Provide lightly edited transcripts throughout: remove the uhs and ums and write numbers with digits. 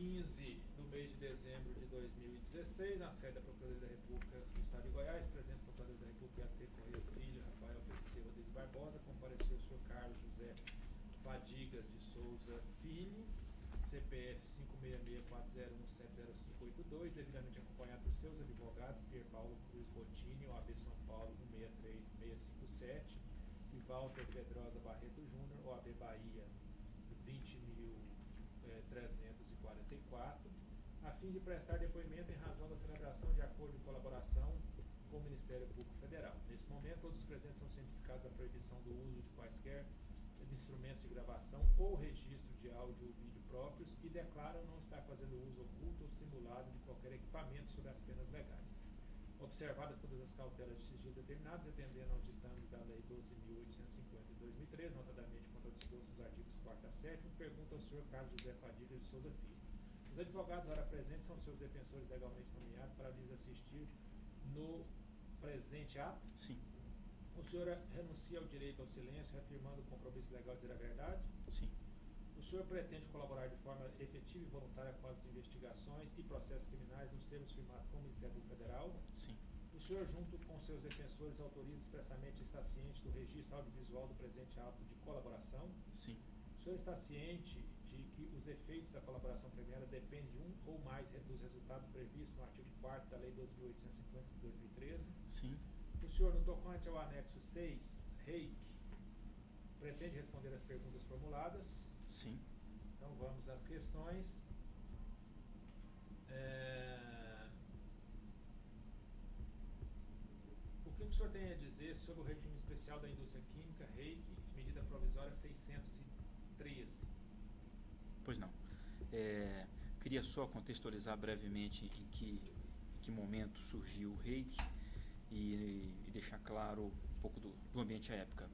15 do mês de dezembro de 2016, na sede da Procuradoria da República do Estado de Goiás, presença do Procurador da República A.T. Correia Filho, Rafael Feliceu Rodrigues Barbosa, compareceu o senhor Carlos José Fadigas de Souza Filho, CPF 56640170582, devidamente acompanhado por seus advogados, Pier Paulo Cruz Botini, OAB São Paulo 163657, e Walter Pedrosa Barreto Júnior, OAB Bahia 20.344, a fim de prestar depoimento em razão da celebração de acordo de colaboração com o Ministério Público Federal. Nesse momento, todos os presentes são cientificados da proibição do uso de quaisquer instrumentos de gravação ou registro de áudio ou vídeo próprios e declaram não estar fazendo uso oculto ou simulado de qualquer equipamento sob as penas legais. Observadas todas as cautelas de sigilo determinadas, atendendo aos ditames da Lei 12.850 de 2013, notadamente quanto ao disposto nos artigos 4º a 7º, pergunta ao senhor Carlos José Fadigas de Souza Filho. Os advogados ora presentes são seus defensores legalmente nomeados para lhes assistir no presente ato? Sim. O senhor renuncia ao direito ao silêncio, reafirmando o compromisso legal de dizer a verdade? Sim. O senhor pretende colaborar de forma efetiva e voluntária com as investigações e processos criminais nos termos firmados com o Ministério Público Federal? Sim. O senhor, junto com seus defensores, autoriza expressamente e está ciente do registro audiovisual do presente ato de colaboração? Sim. O senhor está ciente de que os efeitos da colaboração premiada dependem de um ou mais dos resultados previstos no artigo 4º da Lei 12.850 de 2013? Sim. O senhor, no tocante ao anexo 6, REIC, pretende responder as perguntas formuladas? Sim. Então vamos às questões. O que o senhor tem a dizer sobre o regime especial da indústria química, REIC, medida provisória 613? Pois não. Queria só contextualizar brevemente em que momento surgiu o REIC e deixar claro um pouco do ambiente à época.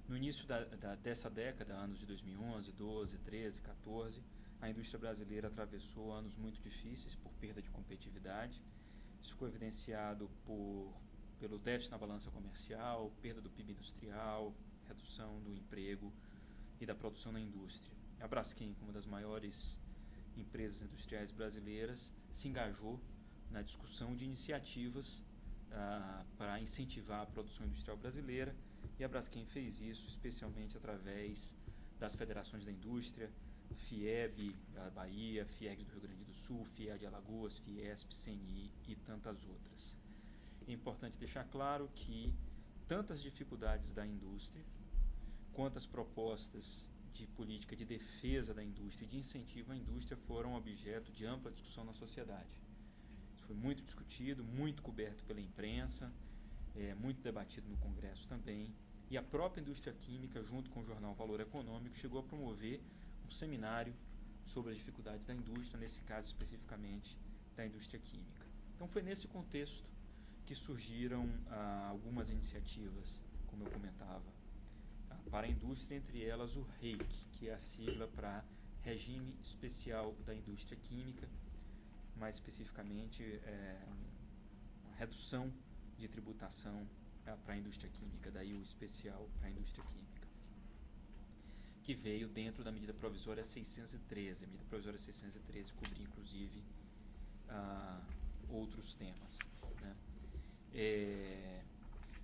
No início dessa década, anos de 2011, 12, 13, 14, a indústria brasileira atravessou anos muito difíceis por perda de competitividade. Isso ficou evidenciado pelo déficit na balança comercial, perda do PIB industrial, redução do emprego e da produção na indústria. A Braskem, como uma das maiores empresas industriais brasileiras, se engajou na discussão de iniciativas para incentivar a produção industrial brasileira, e a Braskem fez isso especialmente através das federações da indústria, FIEB da Bahia, FIEG do Rio Grande do Sul, FIEA de Alagoas, Fiesp, CNI e tantas outras. É importante deixar claro que tantas dificuldades da indústria quanto as propostas de política de defesa da indústria e de incentivo à indústria foram objeto de ampla discussão na sociedade. Isso foi muito discutido, muito coberto pela imprensa, muito debatido no Congresso também, e a própria indústria química, junto com o jornal Valor Econômico, chegou a promover um seminário sobre as dificuldades da indústria, nesse caso especificamente da indústria química. Então foi nesse contexto que surgiram algumas iniciativas, como eu comentava, para a indústria, entre elas o REIC, que é a sigla para Regime Especial da Indústria Química, mais especificamente uma redução de tributação para a indústria química, daí o especial para a indústria química, que veio dentro da medida provisória 613. A medida provisória 613 cobria inclusive outros temas, né?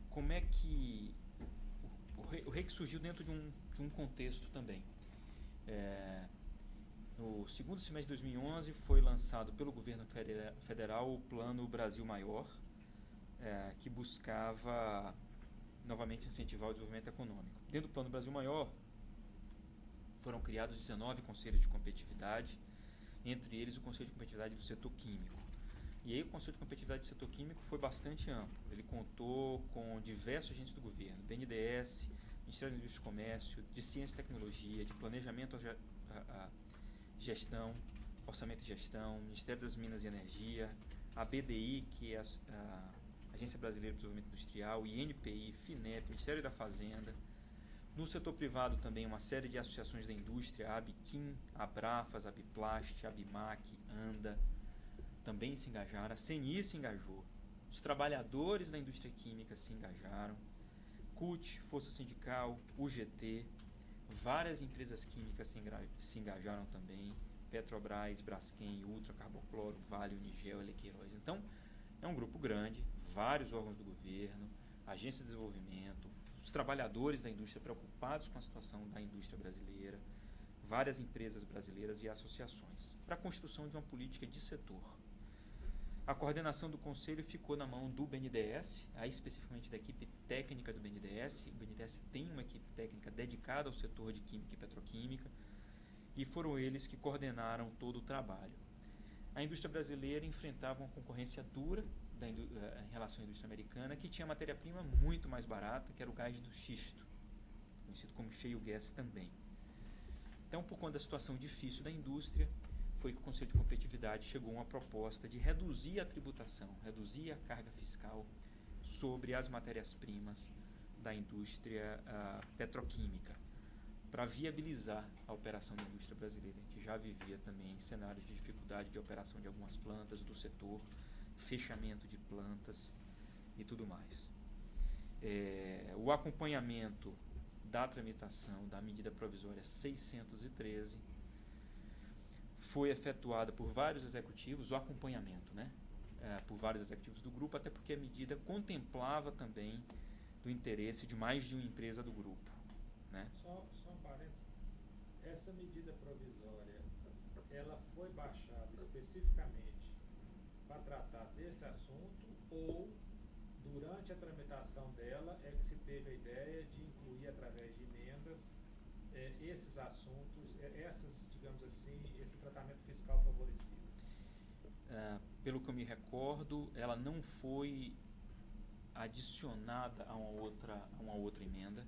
Como é que o REIC surgiu dentro de um contexto também. No segundo semestre de 2011 foi lançado pelo governo federal o Plano Brasil Maior, que buscava novamente incentivar o desenvolvimento econômico. Dentro do Plano Brasil Maior foram criados 19 conselhos de competitividade, entre eles o Conselho de Competitividade do Setor Químico. E aí o Conselho de Competitividade do Setor Químico foi bastante amplo. Ele contou com diversos agentes do governo, BNDES, Ministério da Indústria e Comércio, de Ciência e Tecnologia, de Planejamento, Gestão, Orçamento e Gestão, Ministério das Minas e Energia, a BDI, que é a Agência Brasileira de Desenvolvimento Industrial, INPI, FINEP, Ministério da Fazenda. No setor privado também uma série de associações da indústria, a Abiquim, a Abrafas, a Abiplast, a Abimac, ANDA, também se engajaram, a CNI se engajou, os trabalhadores da indústria química se engajaram, CUT, Força Sindical, UGT, várias empresas químicas se engajaram também, Petrobras, Braskem, Ultra, Carbocloro, Vale, Unigel, Elequeiroz. Então, é um grupo grande, vários órgãos do governo, agências de desenvolvimento, os trabalhadores da indústria preocupados com a situação da indústria brasileira, várias empresas brasileiras e associações, para a construção de uma política de setor. A coordenação do conselho ficou na mão do BNDES, aí especificamente da equipe técnica do BNDES. O BNDES tem uma equipe técnica dedicada ao setor de química e petroquímica, e foram eles que coordenaram todo o trabalho. A indústria brasileira enfrentava uma concorrência dura em relação à indústria americana, que tinha matéria-prima muito mais barata, que era o gás do xisto, conhecido como shale gas também. Então, por conta da situação difícil da indústria, foi que o Conselho de Competitividade chegou a uma proposta de reduzir a tributação, reduzir a carga fiscal sobre as matérias-primas da indústria petroquímica, para viabilizar a operação da indústria brasileira. A gente já vivia também cenários de dificuldade de operação de algumas plantas do setor, fechamento de plantas e tudo mais. O acompanhamento da tramitação da medida provisória 613 foi efetuada por vários executivos, o acompanhamento, né? Por vários executivos do grupo, até porque a medida contemplava também do interesse de mais de uma empresa do grupo, né? Só um parênteses. Essa medida provisória, ela foi baixada especificamente para tratar desse assunto, ou durante a tramitação dela é que se teve a ideia de incluir através de emendas esses assuntos, digamos assim, esse tratamento fiscal favorecido? Pelo que eu me recordo, ela não foi adicionada a uma outra emenda,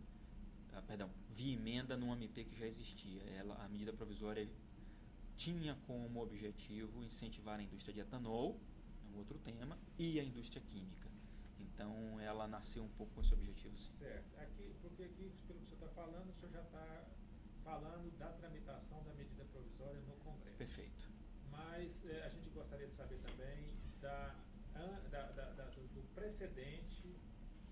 via emenda num MP que já existia. A medida provisória tinha como objetivo incentivar a indústria de etanol, é um outro tema, e a indústria química. Então, ela nasceu um pouco com esse objetivo, sim. Certo. Porque aqui, pelo que o senhor está falando, o senhor já está falando da tramitação da medida provisória no Congresso. Perfeito. Mas a gente gostaria de saber também do precedente,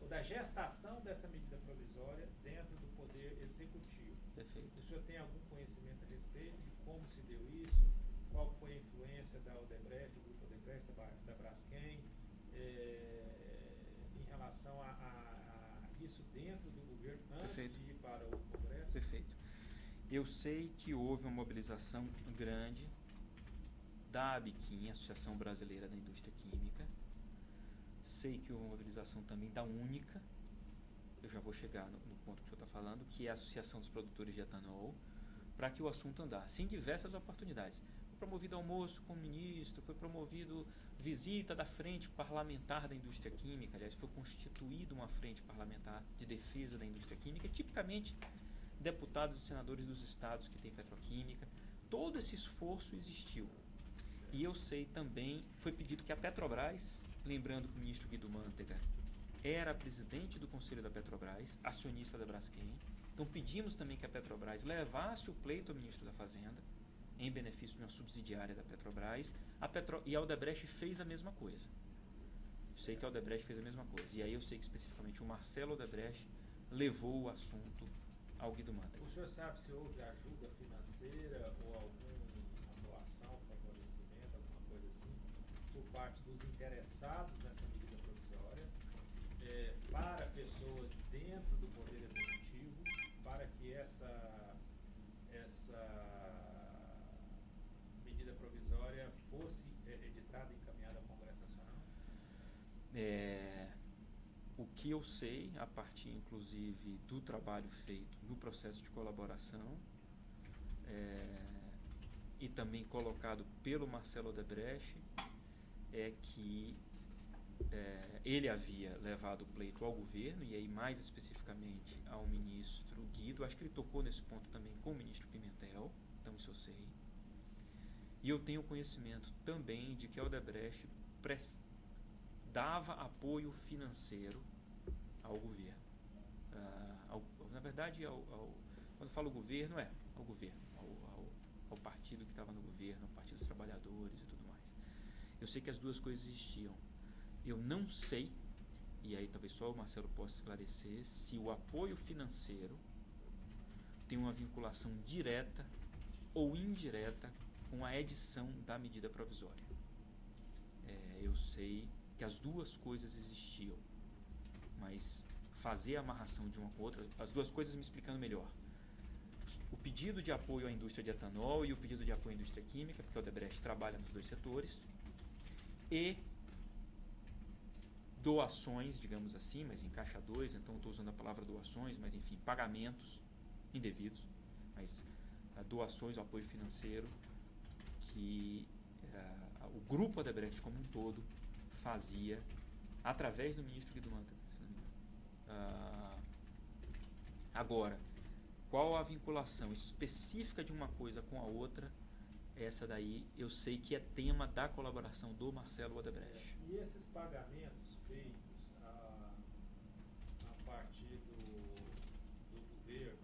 ou da gestação dessa medida provisória dentro do Poder Executivo. Perfeito. O senhor tem algum conhecimento a respeito de como se deu isso? Qual foi a influência da Odebrecht, do grupo Odebrecht, da Braskem, em relação a isso dentro do governo, antes Perfeito. de ir para o Congresso? Perfeito. Eu sei que houve uma mobilização grande da ABIQUIM, Associação Brasileira da Indústria Química. Sei que houve uma mobilização também da Única, eu já vou chegar no ponto que o senhor está falando, que é a Associação dos Produtores de Etanol, para que o assunto andasse, em diversas oportunidades. Foi promovido almoço com o ministro, foi promovido visita da Frente Parlamentar da Indústria Química, aliás, foi constituída uma Frente Parlamentar de Defesa da Indústria Química, tipicamente deputados e senadores dos estados que têm petroquímica. Todo esse esforço existiu. E eu sei também, foi pedido que a Petrobras, lembrando que o ministro Guido Mantega era presidente do Conselho da Petrobras, acionista da Braskem, então pedimos também que a Petrobras levasse o pleito ao ministro da Fazenda, em benefício de uma subsidiária da Petrobras, e a Odebrecht fez a mesma coisa. Sei que a Odebrecht fez a mesma coisa. E aí eu sei que especificamente o Marcelo Odebrecht levou o assunto ao Guido Mantega. O senhor sabe se houve ajuda financeira ou alguma doação, favorecimento, alguma coisa assim, por parte dos interessados nessa medida provisória, para pessoas dentro do Poder Executivo, para que essa medida provisória fosse editada e encaminhada ao Congresso Nacional? O que eu sei, a partir inclusive do trabalho feito no processo de colaboração, e também colocado pelo Marcelo Odebrecht, é que ele havia levado o pleito ao governo, e aí mais especificamente ao ministro Guido. Acho que ele tocou nesse ponto também com o ministro Pimentel, então isso eu sei. E eu tenho conhecimento também de que a Odebrecht dava apoio financeiro ao governo. Na verdade, quando falo governo, ao governo, ao partido que estava no governo, ao Partido dos Trabalhadores e tudo mais. Eu sei que as duas coisas existiam. Eu não sei, e aí talvez só o Marcelo possa esclarecer, se o apoio financeiro tem uma vinculação direta ou indireta com a edição da medida provisória. Eu sei que as duas coisas existiam, mas fazer a amarração de uma com outra, as duas coisas me explicando melhor. O pedido de apoio à indústria de etanol e o pedido de apoio à indústria química, porque a Odebrecht trabalha nos dois setores, e doações, digamos assim, mas encaixa dois, então estou usando a palavra doações, mas enfim, pagamentos indevidos, mas doações, o apoio financeiro que o grupo Odebrecht como um todo fazia através do ministro Guido Mantega. Agora, qual a vinculação específica de uma coisa com a outra? Essa daí eu sei que é tema da colaboração do Marcelo Odebrecht. E esses pagamentos feitos a partir do governo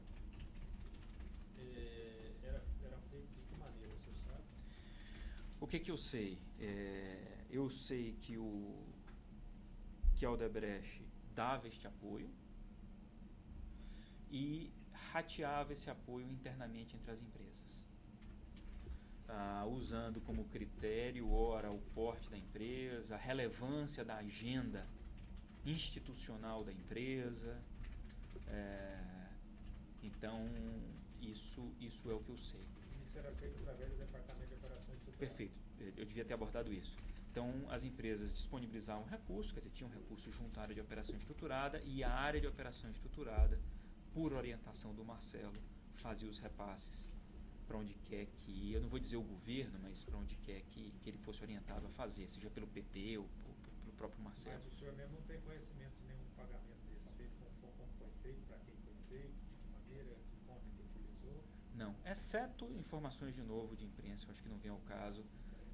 eram feitos de que maneira, você sabe? O que eu sei? Eu sei que a Odebrecht dava este apoio e rateava esse apoio internamente entre as empresas, usando como critério, ora, o porte da empresa, a relevância da agenda institucional da empresa. Então, isso é o que eu sei. Isso era feito através do Departamento de Operações Estruturadas. Perfeito, eu devia ter abordado isso. Então, as empresas disponibilizavam recursos, quer dizer, tinham recursos junto à área de operação estruturada, e a área de operação estruturada, por orientação do Marcelo, fazia os repasses para onde quer que, eu não vou dizer o governo, mas para onde quer que ele fosse orientado a fazer, seja pelo PT ou pelo próprio Marcelo. Mas o senhor mesmo não tem conhecimento de nenhum pagamento desse, feito como foi feito, para quem foi feito, de que maneira, que conta que utilizou? Não, exceto informações de novo de imprensa, eu acho que não vem ao caso,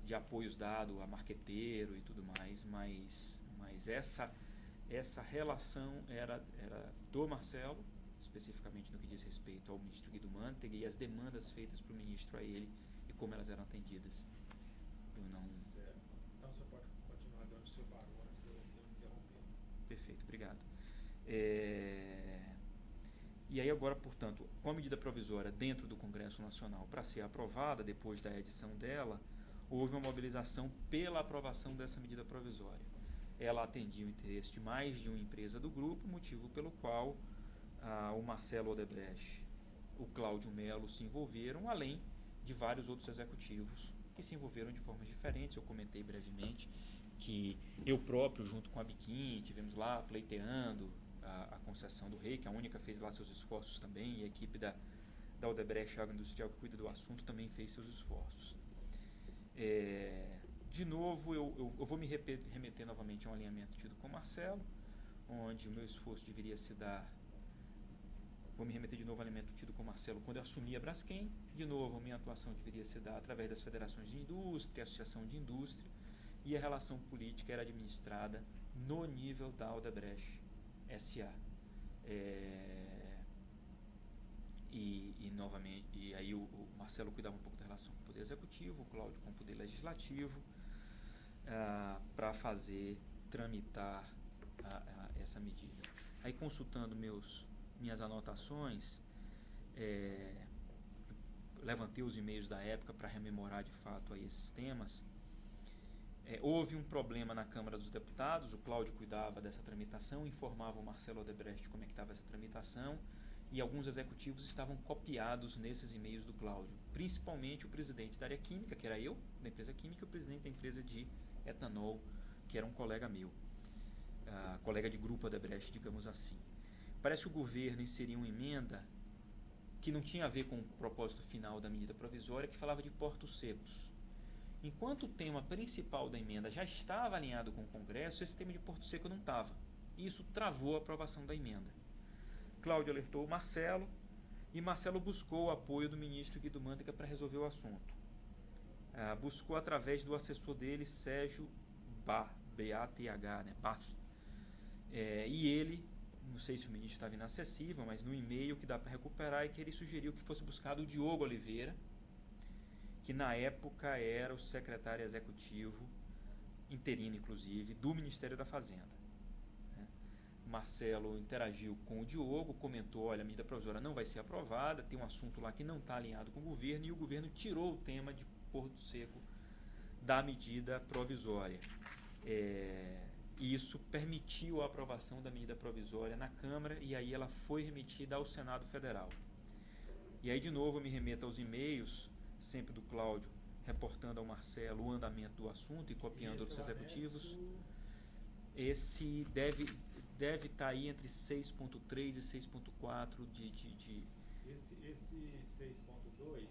de apoios dados a marqueteiro e tudo mais, mas essa relação era do Marcelo, especificamente no que diz respeito ao ministro Guido Mantega e as demandas feitas para o ministro a ele e como elas eram atendidas. Eu não... Certo. Então você pode continuar dando o seu barulho antes de eu interromper. Perfeito, obrigado. E aí agora, portanto, com a medida provisória dentro do Congresso Nacional para ser aprovada, depois da edição dela, houve uma mobilização pela aprovação dessa medida provisória. Ela atendia o interesse de mais de uma empresa do grupo, motivo pelo qual o Marcelo Odebrecht, o Cláudio Melo se envolveram, além de vários outros executivos que se envolveram de formas diferentes. Eu comentei brevemente que eu próprio, junto com a Biquim, tivemos lá pleiteando a concessão do rei, que a única fez lá seus esforços também, e a equipe da Odebrecht Agroindustrial, que cuida do assunto, também fez seus esforços. De novo, eu vou me remeter novamente a um alinhamento tido com o Marcelo, onde o meu esforço deveria se dar. Vou me remeter de novo ao alinhamento tido com o Marcelo quando eu assumi a Braskem. De novo, a minha atuação deveria se dar através das federações de indústria, associação de indústria, e a relação política era administrada no nível da Odebrecht S.A. E aí o Marcelo cuidava um pouco da relação com o Poder Executivo, o Cláudio com o Poder Legislativo, para tramitar essa medida. Aí, consultando minhas anotações, levantei os e-mails da época para rememorar de fato aí esses temas. Houve um problema na Câmara dos Deputados, o Cláudio cuidava dessa tramitação, informava o Marcelo Odebrecht como é que estava essa tramitação, e alguns executivos estavam copiados nesses e-mails do Cláudio, principalmente o presidente da área química, que era eu, da empresa química, e o presidente da empresa de etanol, que era um colega meu, colega de grupo Odebrecht, digamos assim. Parece que o governo inseriu uma emenda que não tinha a ver com o propósito final da medida provisória, que falava de portos secos. Enquanto o tema principal da emenda já estava alinhado com o Congresso, esse tema de porto seco não estava. Isso travou a aprovação da emenda. Cláudio alertou o Marcelo, e Marcelo buscou o apoio do ministro Guido Mantega para resolver o assunto. Buscou através do assessor dele, Sérgio B-A-T-H, né? Bath. E ele, não sei se o ministro estava inacessível, mas no e-mail que dá para recuperar é que ele sugeriu que fosse buscado o Diogo Oliveira, que na época era o secretário executivo, interino inclusive, do Ministério da Fazenda. Marcelo interagiu com o Diogo, comentou, olha, a medida provisória não vai ser aprovada, tem um assunto lá que não está alinhado com o governo, e o governo tirou o tema de Porto Seco da medida provisória. E isso permitiu a aprovação da medida provisória na Câmara e aí ela foi remetida ao Senado Federal. E aí, de novo, eu me remeto aos e-mails, sempre do Cláudio, reportando ao Marcelo o andamento do assunto e copiando outros executivos. Esse deve estar aí entre 6.3 e 6.4 Esse 6.2,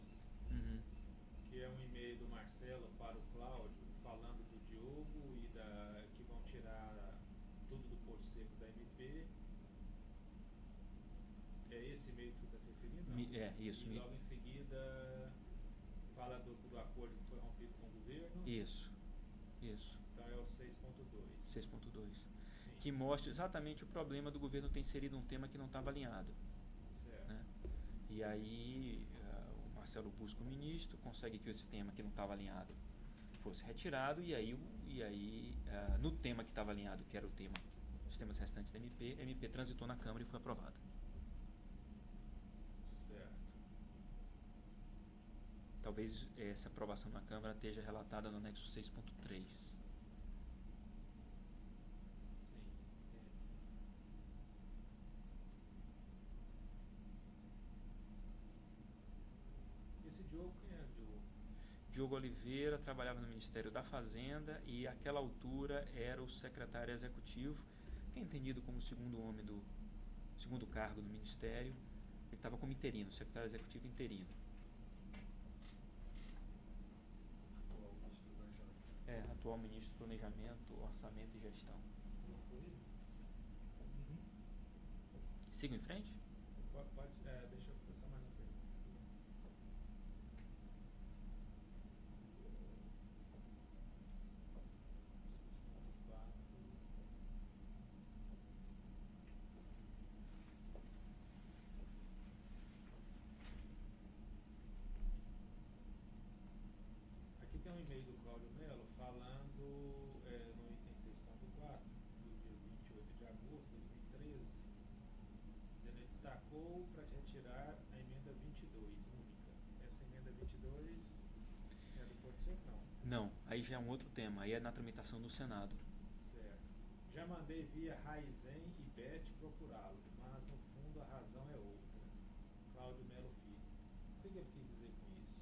que é um e-mail do Marcelo para o Cláudio, falando do Diogo e que vão tirar tudo do Porto Seco da MP. É esse e-mail que você está se referindo? Não? Isso. E logo em seguida fala do acordo que foi rompido com o governo. Isso. Então é o 6.2. 6.2. Que mostra exatamente o problema do governo ter inserido um tema que não estava alinhado. Certo. Né? E aí o Marcelo busca o ministro, consegue que esse tema que não estava alinhado fosse retirado, e aí no tema que estava alinhado, que era os temas restantes da MP, a MP transitou na Câmara e foi aprovada. Certo. Talvez essa aprovação na Câmara esteja relatada no anexo 6.3. Diogo Oliveira trabalhava no Ministério da Fazenda e, àquela altura, era o secretário executivo, que é entendido como o segundo cargo do Ministério. Ele estava como interino, secretário executivo interino. Atual ministro do Planejamento, Orçamento e Gestão. Sigo em frente? Deixa eu pensar mais na frente. Aqui tem um e-mail do Cláudio Melo falando no item 6.4, do dia 28 de agosto de 2013, ele destacou para retirar a emenda 22, única. Essa emenda 22 é do Porto Seco, não? Não, aí já é um outro tema, aí é na tramitação do Senado. Certo. Já mandei via Raizen e Bet procurá-lo, mas no fundo a razão é outra. Cláudio Melo Filho. O que ele quis dizer com isso?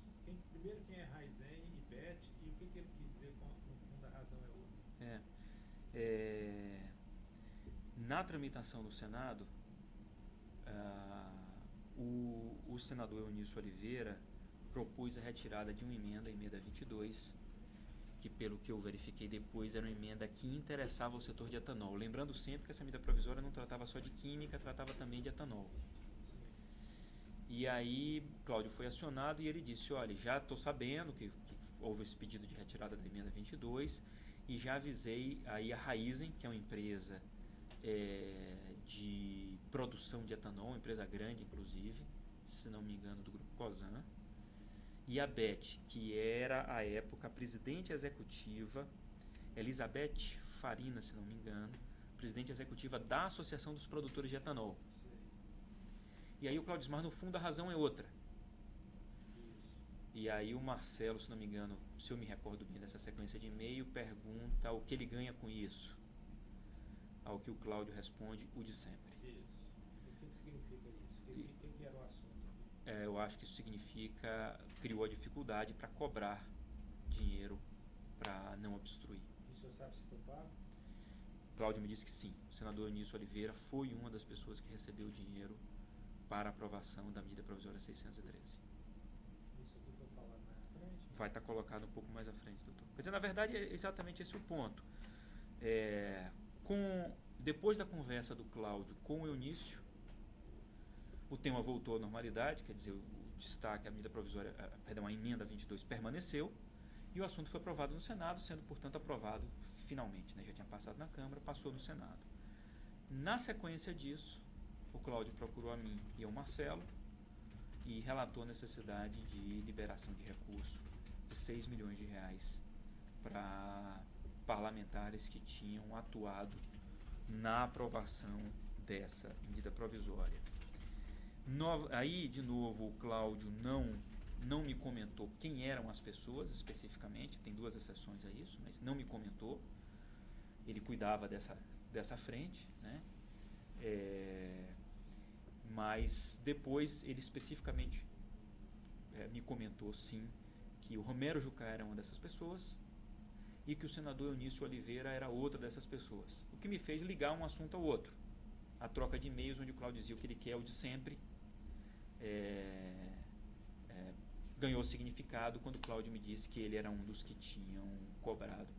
Primeiro, quem é Raizen e Bet, e o que ele quis dizer com no fundo a razão é outra? Na tramitação do Senado, o senador Eunício Oliveira propôs a retirada de uma emenda, a emenda 22, que, pelo que eu verifiquei depois, era uma emenda que interessava o setor de etanol. Lembrando sempre que essa medida provisória não tratava só de química, tratava também de etanol. E aí Cláudio foi acionado e ele disse: olha, já estou sabendo que houve esse pedido de retirada da emenda 22 e já avisei aí a Raizen, que é uma empresa de produção de etanol, uma empresa grande inclusive, se não me engano do grupo Cosan, e a Bet, que era à época a presidente executiva, Elizabeth Farina, se não me engano, presidente executiva da Associação dos Produtores de Etanol. E aí o Cláudio diz: mas no fundo a razão é outra. E aí o Marcelo, se não me engano, se eu me recordo bem dessa sequência de e-mail, pergunta o que ele ganha com isso. Ao que o Cláudio responde: o de sempre. Isso. O que significa isso? O que era o assunto? Eu acho que isso significa, criou a dificuldade para cobrar dinheiro para não obstruir. E o senhor sabe se foi pago? Cláudio me disse que sim. O senador Eunício Oliveira foi uma das pessoas que recebeu dinheiro para a aprovação da medida provisória 613. Isso aqui foi falado mais à frente? Vai estar colocado um pouco mais à frente, doutor. Quer dizer, na verdade, é exatamente esse o ponto. Depois da conversa do Cláudio com o Eunício, o tema voltou à normalidade, quer dizer, o destaque, a medida provisória, a emenda 22 permaneceu, e o assunto foi aprovado no Senado, sendo, portanto, aprovado finalmente. Já tinha passado na Câmara, passou no Senado. Na sequência disso, o Cláudio procurou a mim e ao Marcelo e relatou a necessidade de liberação de recurso de 6 milhões de reais para parlamentares que tinham atuado na aprovação dessa medida provisória. Aí, de novo, o Cláudio não me comentou quem eram as pessoas especificamente, tem 2 exceções a isso, mas não me comentou. Ele cuidava dessa frente, né? Mas depois ele especificamente me comentou, sim, que o Romero Jucá era uma dessas pessoas e que o senador Eunício Oliveira era outra dessas pessoas. O que me fez ligar um assunto ao outro. A troca de e-mails onde o Cláudio dizia o que ele quer, o de sempre, ganhou significado quando o Cláudio me disse que ele era um dos que tinham cobrado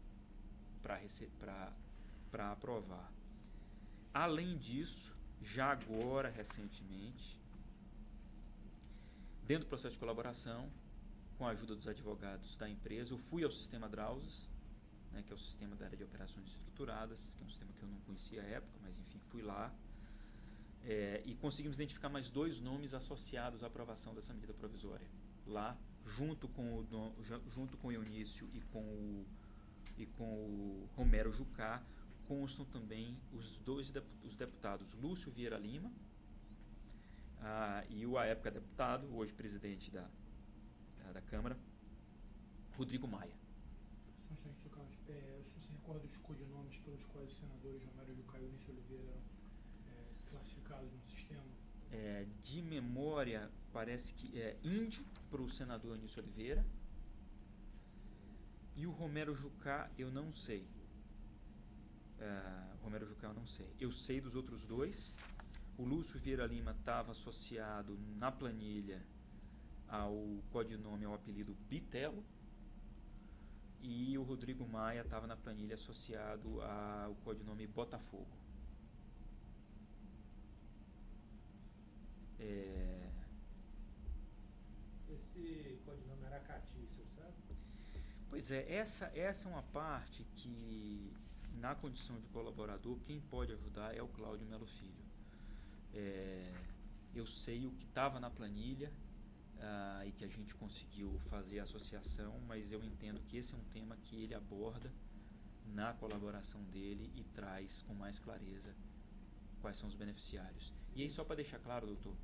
para aprovar. Além disso, já agora, recentemente, dentro do processo de colaboração, com a ajuda dos advogados da empresa, eu fui ao sistema Drauzes, né, que é o sistema da área de operações estruturadas, que é um sistema que eu não conhecia à época, mas enfim, fui lá. E conseguimos identificar mais 2 nomes associados à aprovação dessa medida provisória. Lá, junto com o Eunício e com o Romero Jucá, constam também os deputados Lúcio Vieira Lima e o, à época, deputado, hoje presidente da Câmara, Rodrigo Maia. Só um instante, Sr. Carlos. O senhor se recorda dos codinomes pelos quais os senadores Romero Jucá e Eunício Oliveira eram classificados no sistema? De memória, parece que é Índio para o senador Eunício Oliveira, e o Romero Jucá eu não sei. Romero Jucá eu não sei. Eu sei dos outros 2. O Lúcio Vieira Lima estava associado na planilha ao codinome, ao apelido Bitelo, e o Rodrigo Maia estava na planilha associado ao codinome Botafogo. Esse codinome Aracati, o senhor sabe? Pois é, essa é uma parte que, na condição de colaborador, quem pode ajudar é o Cláudio Melo Filho. Eu sei o que estava na planilha e que a gente conseguiu fazer a associação, mas eu entendo que esse é um tema que ele aborda na colaboração dele e traz com mais clareza quais são os beneficiários. E aí, só para deixar claro, doutor,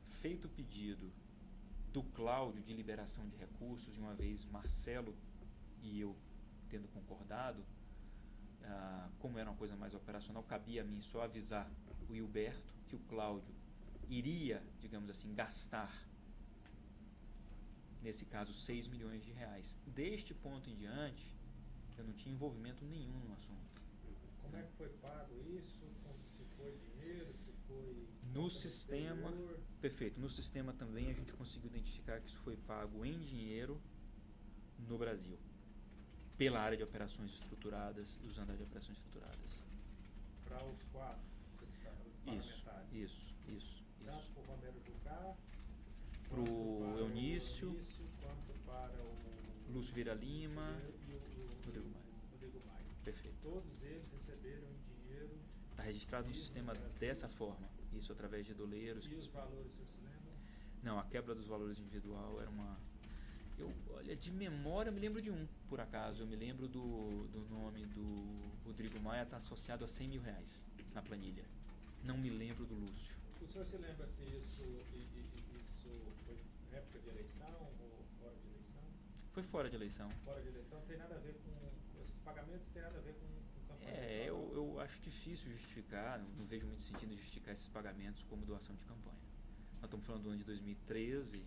feito o pedido do Cláudio de liberação de recursos, e uma vez Marcelo e eu tendo concordado, como era uma coisa mais operacional, cabia a mim só avisar o Hilberto que o Cláudio iria, digamos assim, gastar, nesse caso, 6 milhões de reais. Deste ponto em diante, eu não tinha envolvimento nenhum no assunto. Como é que foi pago isso? Se foi dinheiro, se foi... No sistema, perfeito, no sistema também a gente conseguiu identificar que isso foi pago em dinheiro no Brasil, pela área de operações estruturadas, usando a área de operações estruturadas. Para os 4 parlamentares? Isso. Tanto para o Romero Jucá, para o Eunício, quanto para o Lúcio Vieira Lima e o Rodrigo Maia. Perfeito. Todos eles receberam em dinheiro. Está registrado no sistema dessa forma, isso através de doleiros. E os valores, o senhor se lembra? Não, a quebra dos valores individual era uma... Olha, de memória eu me lembro de um, por acaso. Eu me lembro do nome do Rodrigo Maia, está associado a 100 mil reais na planilha. Não me lembro do Lúcio. O senhor se lembra se isso foi época de eleição ou fora de eleição? Foi fora de eleição. Fora de eleição, não tem nada a ver com esses pagamentos, não tem nada a ver com campanha. Eu acho difícil justificar, não vejo muito sentido em justificar esses pagamentos como doação de campanha. Nós estamos falando do ano de 2013,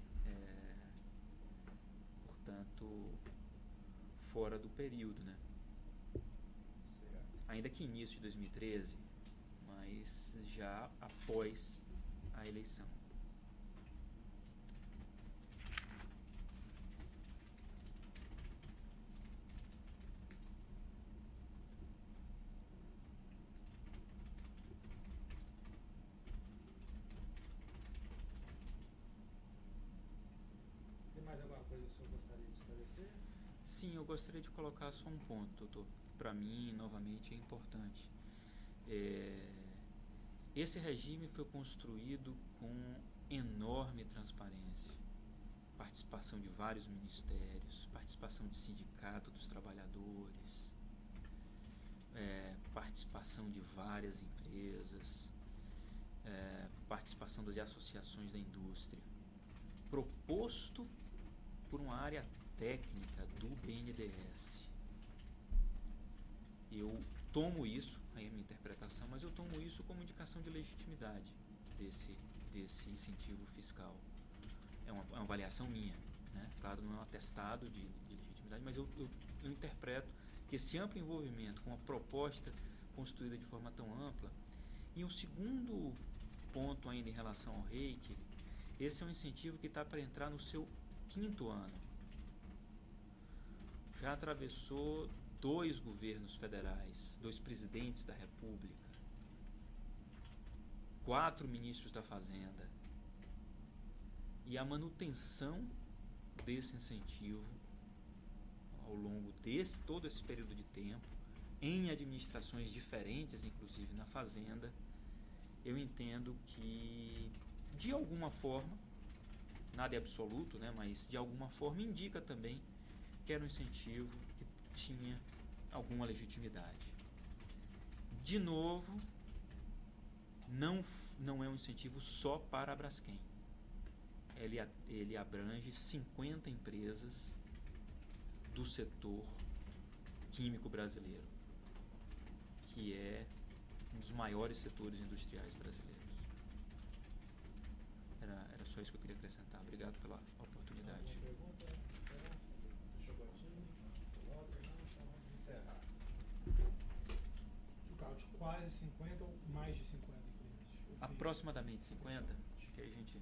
portanto, fora do período, né? Certo. Ainda que início de 2013, mas já após a eleição. Tem mais alguma coisa que o senhor gostaria de esclarecer? Sim, eu gostaria de colocar só um ponto, doutor, que para mim, novamente, é importante. Esse regime foi construído com enorme transparência, participação de vários ministérios, participação de sindicato dos trabalhadores, participação de várias empresas, participação das associações da indústria. proposto por uma área técnica do BNDES. Eu tomo isso, aí é a minha interpretação, mas eu tomo isso como indicação de legitimidade desse incentivo fiscal. É uma avaliação minha, né? Claro, não é um atestado de legitimidade, mas eu interpreto que esse amplo envolvimento com uma proposta construída de forma tão ampla. E um segundo ponto ainda em relação ao REIC, esse é um incentivo que está para entrar no seu 5º ano. Já atravessou 2 governos federais, 2 presidentes da República, 4 ministros da Fazenda. E a manutenção desse incentivo ao longo todo esse período de tempo, em administrações diferentes, inclusive na Fazenda, eu entendo que, de alguma forma, nada é absoluto, né, mas de alguma forma indica também que era um incentivo que tinha alguma legitimidade. De novo, não é um incentivo só para a Braskem. Ele abrange 50 empresas do setor químico brasileiro, que é um dos maiores setores industriais brasileiros. Era só isso que eu queria acrescentar. Obrigado pela oportunidade. Alguma pergunta? Deixa eu botar. Então vamos encerrar. Zucaute, quase 50 ou mais de 50 empresas? Aproximadamente 50, acho que a gente